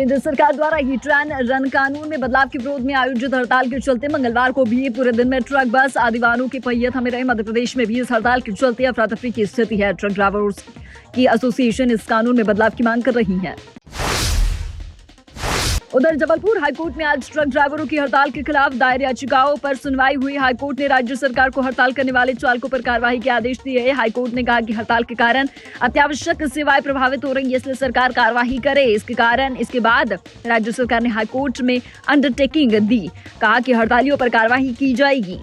केंद्र सरकार द्वारा ही ट्रेन रन कानून में बदलाव के विरोध में आयोजित हड़ताल के चलते मंगलवार को भी पूरे दिन में ट्रक बस आदि वाहनों के पहिए थमे रहे। मध्य प्रदेश में भी इस हड़ताल के चलते अफरा तफरी की स्थिति है। ट्रक ड्राइवर्स की एसोसिएशन इस कानून में बदलाव की मांग कर रही है। उधर जबलपुर हाईकोर्ट में आज ट्रक ड्राइवरों की हड़ताल के खिलाफ दायर याचिकाओं पर सुनवाई हुई। हाईकोर्ट ने राज्य सरकार को हड़ताल करने वाले चालकों पर कार्रवाई के आदेश दिए। हाईकोर्ट ने कहा कि हड़ताल के कारण अत्यावश्यक सेवाएं प्रभावित हो रही है, इसलिए सरकार कार्रवाई करे। इसके बाद राज्य सरकार ने हाईकोर्ट में अंडरटेकिंग दी, कहा कि हड़तालियों पर कार्रवाई की जाएगी।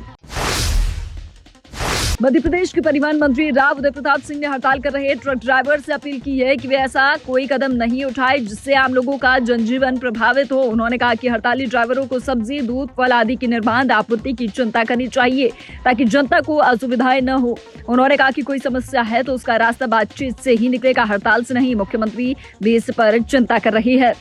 मध्य प्रदेश के परिवहन मंत्री राव उदय प्रताप सिंह ने हड़ताल कर रहे ट्रक ड्राइवर से अपील की है कि वे ऐसा कोई कदम नहीं उठाए जिससे आम लोगों का जनजीवन प्रभावित हो। उन्होंने कहा कि हड़ताली ड्राइवरों को सब्जी, दूध, फल आदि की निर्बाध आपूर्ति की चिंता करनी चाहिए ताकि जनता को असुविधाएं न हो। उन्होंने कहा कि कोई समस्या है तो उसका रास्ता बातचीत से ही निकलेगा, हड़ताल से नहीं। मुख्यमंत्री भी इस पर चिंता कर रही है।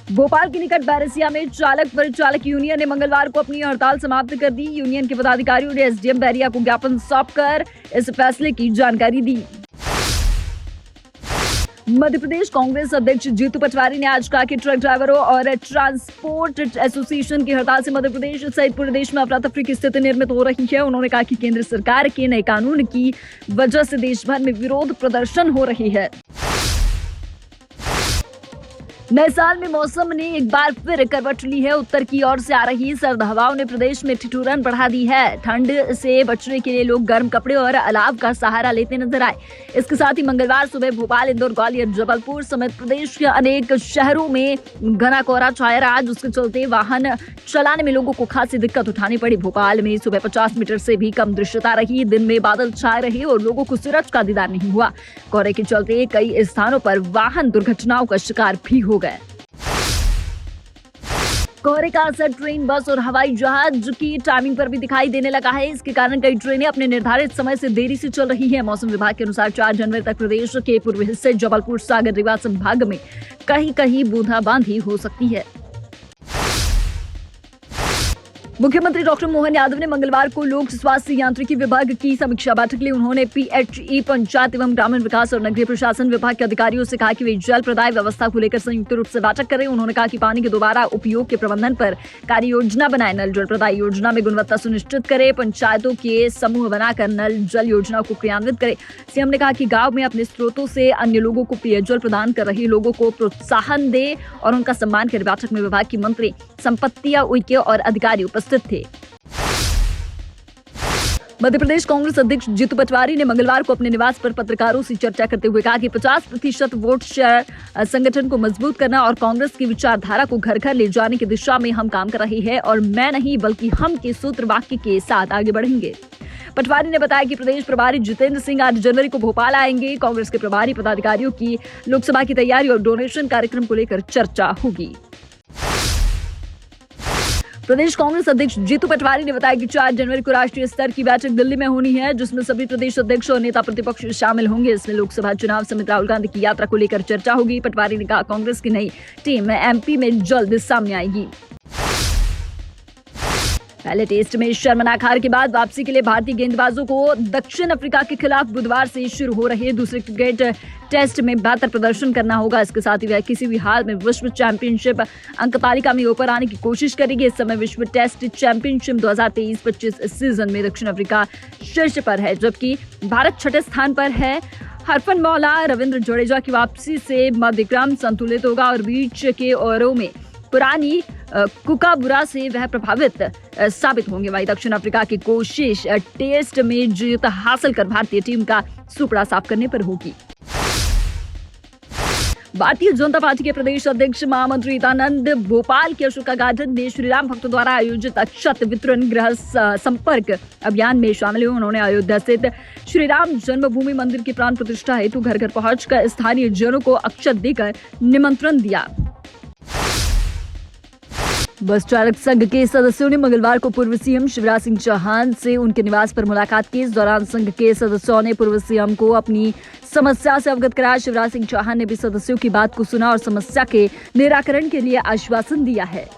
भोपाल के निकट बैरसिया में चालक परिचालक यूनियन ने मंगलवार को अपनी हड़ताल समाप्त कर दी। यूनियन के पदाधिकारियों ने एसडीएम बैरिया को ज्ञापन सौंपकर इस फैसले की जानकारी दी। मध्य प्रदेश कांग्रेस अध्यक्ष जीतू पटवारी ने आज कहा कि ट्रक ड्राइवरों और ट्रांसपोर्ट एसोसिएशन की हड़ताल से मध्य प्रदेश सहित पूरे देश में अफरा तफरी की स्थिति निर्मित हो रही है। उन्होंने कहा कि केंद्र सरकार के नए कानून की वजह से देश भर में विरोध प्रदर्शन हो रही है। नए साल में मौसम ने एक बार फिर करवट ली है। उत्तर की ओर से आ रही सर्द हवाओं ने प्रदेश में ठिठुरन बढ़ा दी है। ठंड से बचने के लिए लोग गर्म कपड़े और अलाव का सहारा लेते नजर आए। इसके साथ ही मंगलवार सुबह भोपाल, इंदौर, ग्वालियर, जबलपुर समेत प्रदेश के अनेक शहरों में घना कोहरा छाया रहा, जिसके चलते वाहन चलाने में लोगों को खासी दिक्कत उठानी पड़ी। भोपाल में सुबह 50 मीटर से भी कम दृश्यता रही। दिन में बादल छाए रहे और लोगों को सूरज का दीदार नहीं हुआ। कोहरे के चलते कई स्थानों पर वाहन दुर्घटनाओं का शिकार भी हो गए। कोहरे का असर ट्रेन, बस और हवाई जहाज की टाइमिंग पर भी दिखाई देने लगा है। इसके कारण कई ट्रेनें अपने निर्धारित समय से देरी से चल रही हैं। मौसम विभाग के अनुसार 4 जनवरी तक प्रदेश के पूर्वी हिस्से, जबलपुर, सागर, रीवा संभाग में कहीं कहीं बूंदाबांदी हो सकती है। मुख्यमंत्री डॉक्टर मोहन यादव ने मंगलवार को लोक स्वास्थ्य यांत्रिकी विभाग की समीक्षा बैठक ली। उन्होंने पीएचई, पंचायत एवं ग्रामीण विकास और नगरीय प्रशासन विभाग के अधिकारियों से कहा कि वे जल प्रदाय व्यवस्था को लेकर संयुक्त रूप से बैठक करें। उन्होंने कहा कि पानी के दोबारा उपयोग के प्रबंधन पर कार्य योजना बनाए, नल जल प्रदाय योजना में गुणवत्ता सुनिश्चित करे, पंचायतों के समूह बनाकर नल जल योजना को क्रियान्वित करे। सीएम ने कहा कि गाँव में अपने स्रोतों से अन्य लोगों को पेयजल प्रदान कर रहे लोगों को प्रोत्साहन दे और उनका सम्मान करे। बैठक में विभाग की मंत्री संपत्तियां उइके और अधिकारी उपस्थित थे। मध्य प्रदेश कांग्रेस अध्यक्ष जीतू पटवारी ने मंगलवार को अपने निवास पर पत्रकारों से चर्चा करते हुए कहा कि 50% वोट शेयर संगठन को मजबूत करना और कांग्रेस की विचारधारा को घर घर ले जाने की दिशा में हम काम कर रहे हैं और मैं नहीं बल्कि हम के सूत्र वाक्य के साथ आगे बढ़ेंगे। पटवारी ने बताया कि प्रदेश प्रभारी जितेंद्र सिंह 8 जनवरी को भोपाल आएंगे। कांग्रेस के प्रभारी पदाधिकारियों की लोकसभा की तैयारी और डोनेशन कार्यक्रम को लेकर चर्चा होगी। प्रदेश कांग्रेस अध्यक्ष जीतू पटवारी ने बताया कि 4 जनवरी को राष्ट्रीय स्तर की बैठक दिल्ली में होनी है, जिसमें सभी प्रदेश अध्यक्ष और नेता प्रतिपक्ष शामिल होंगे। इसमें लोकसभा चुनाव समेत राहुल गांधी की यात्रा को लेकर चर्चा होगी। पटवारी ने कहा कांग्रेस की नई टीम एमपी में जल्द सामने आएगी। पहले टेस्ट में शर्मनाक हार के बाद वापसी के लिए भारतीय गेंदबाजों को दक्षिण अफ्रीका के खिलाफ बुधवार से शुरू हो रहे दूसरे क्रिकेट टेस्ट में बेहतर प्रदर्शन करना होगा। इसके साथ ही वह किसी भी हाल में विश्व चैंपियनशिप अंक तालिका में ऊपर आने की कोशिश करेगी। इस समय विश्व टेस्ट चैंपियनशिप 2023-25 सीजन में दक्षिण अफ्रीका शीर्ष पर है, जबकि भारत 6ठे स्थान पर है। हरफनमौला रविंद्र जडेजा की वापसी से मध्यक्रम संतुलित होगा और बीच के ओवरों में पुरानी कुकाबुरा से वह प्रभावित साबित होंगे। वहीं दक्षिण अफ्रीका की कोशिश टेस्ट में जीत हासिल कर भारतीय टीम का सुपड़ा साफ करने पर होगी। भारतीय जनता पार्टी के प्रदेश अध्यक्ष महामंत्री हितानंद भोपाल के अशोका गार्डन में श्रीराम भक्तों द्वारा आयोजित अक्षत वितरण गृह संपर्क अभियान में शामिल हुए। उन्होंने अयोध्या स्थित श्रीराम जन्मभूमि मंदिर की प्राण प्रतिष्ठा हेतु घर घर पहुंचकर स्थानीय जनों को अक्षत देकर निमंत्रण दिया। बस चालक संघ के सदस्यों ने मंगलवार को पूर्व सीएम शिवराज सिंह चौहान से उनके निवास पर मुलाकात की। इस दौरान संघ के सदस्यों ने पूर्व सीएम को अपनी समस्या से अवगत कराया। शिवराज सिंह चौहान ने भी सदस्यों की बात को सुना और समस्या के निराकरण के लिए आश्वासन दिया है।